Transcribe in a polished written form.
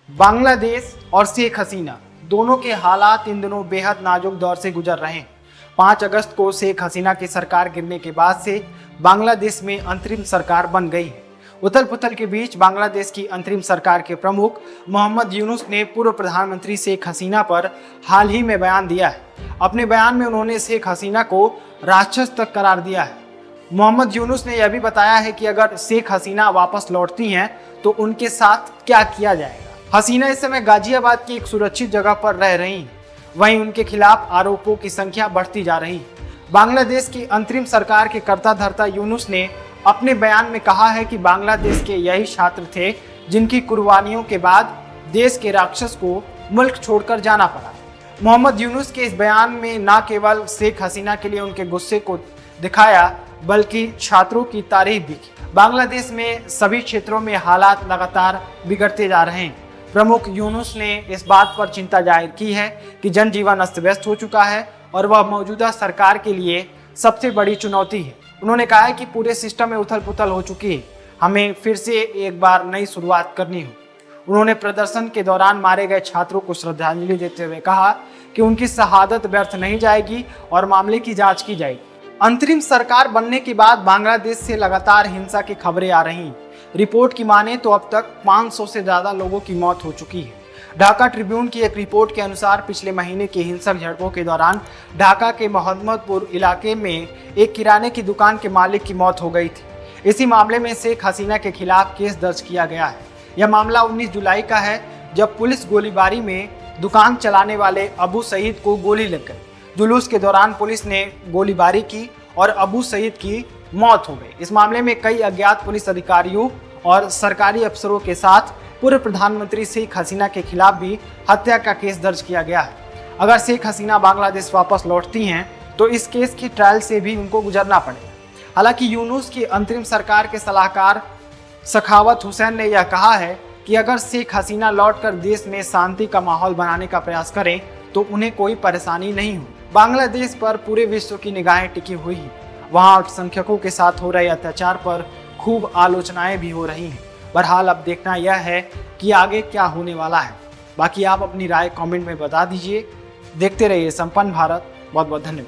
बांग्लादेश और शेख हसीना दोनों के हालात इन दिनों बेहद नाजुक दौर से गुजर रहे हैं। 5 अगस्त को शेख हसीना की सरकार गिरने के बाद से बांग्लादेश में अंतरिम सरकार बन गई है। उथल पुथल के बीच बांग्लादेश की अंतरिम सरकार के प्रमुख मोहम्मद यूनुस ने पूर्व प्रधानमंत्री शेख हसीना पर हाल ही में बयान दिया है। अपने बयान में उन्होंने शेख हसीना को राक्षस तक करार दिया है। मोहम्मद यूनुस ने यह भी बताया है कि अगर शेख हसीना वापस लौटती हैं तो उनके साथ क्या किया जाएगा। हसीना इस समय गाजियाबाद की एक सुरक्षित जगह पर रह रही हैं। वहीं उनके खिलाफ आरोपों की संख्या बढ़ती जा रही है। बांग्लादेश की अंतरिम सरकार के कर्ता धर्ता यूनुस ने अपने बयान में कहा है कि बांग्लादेश के यही छात्र थे जिनकी कुर्बानियों के बाद देश के राक्षस को मुल्क छोड़कर जाना पड़ा। मोहम्मद यूनुस के इस बयान में न केवल शेख हसीना के लिए उनके गुस्से को दिखाया बल्कि छात्रों की तारीफ भी की। बांग्लादेश में सभी क्षेत्रों में हालात लगातार बिगड़ते जा रहे हैं। प्रमुख यूनुस ने इस बात पर चिंता जाहिर की है कि जनजीवन अस्त व्यस्त हो चुका है और वह मौजूदा सरकार के लिए सबसे बड़ी चुनौती है। उन्होंने कहा है कि पूरे सिस्टम में उथल पुथल हो चुकी है, हमें फिर से एक बार नई शुरुआत करनी हो। उन्होंने प्रदर्शन के दौरान मारे गए छात्रों को श्रद्धांजलि देते हुए कहा कि उनकी शहादत व्यर्थ नहीं जाएगी और मामले की जांच की जाएगी। अंतरिम सरकार बनने के बाद बांग्लादेश से लगातार हिंसा की खबरें आ रही हैं। रिपोर्ट की माने तो अब तक 500 से ज्यादा लोगों की मौत हो चुकी है। ढाका ट्रिब्यून की एक रिपोर्ट के अनुसार पिछले महीने की हिंसक झड़पों के दौरान ढाका के मोहम्मदपुर इलाके में एक किराने की दुकान के मालिक की मौत हो गई थी। इसी मामले में शेख हसीना के खिलाफ केस दर्ज किया गया है। यह मामला 19 जुलाई का है, जब पुलिस गोलीबारी में दुकान चलाने वाले अबू सईद को गोली लग गई। जुलूस के दौरान पुलिस ने गोलीबारी की और अबू सईद की मौत हो गई। इस मामले में कई अज्ञात पुलिस अधिकारियों और सरकारी अफसरों के साथ पूर्व प्रधानमंत्री शेख हसीना के खिलाफ भी हत्या का केस दर्ज किया गया है। अगर शेख हसीना बांग्लादेश वापस लौटती हैं तो इस केस की ट्रायल से भी उनको गुजरना पड़ेगा। हालांकि यूनुस की अंतरिम सरकार के सलाहकार सखावत हुसैन ने यह कहा है कि अगर शेख हसीना लौटकर देश में शांति का माहौल बनाने का प्रयास करें तो उन्हें कोई परेशानी नहीं हो। बांग्लादेश पर पूरे विश्व की निगाहें टिकी हुई हैं। वहाँ अल्पसंख्यकों के साथ हो रहे अत्याचार पर खूब आलोचनाएं भी हो रही हैं। बहरहाल अब देखना यह है कि आगे क्या होने वाला है। बाकी आप अपनी राय कमेंट में बता दीजिए। देखते रहिए संपन्न भारत। बहुत बहुत धन्यवाद।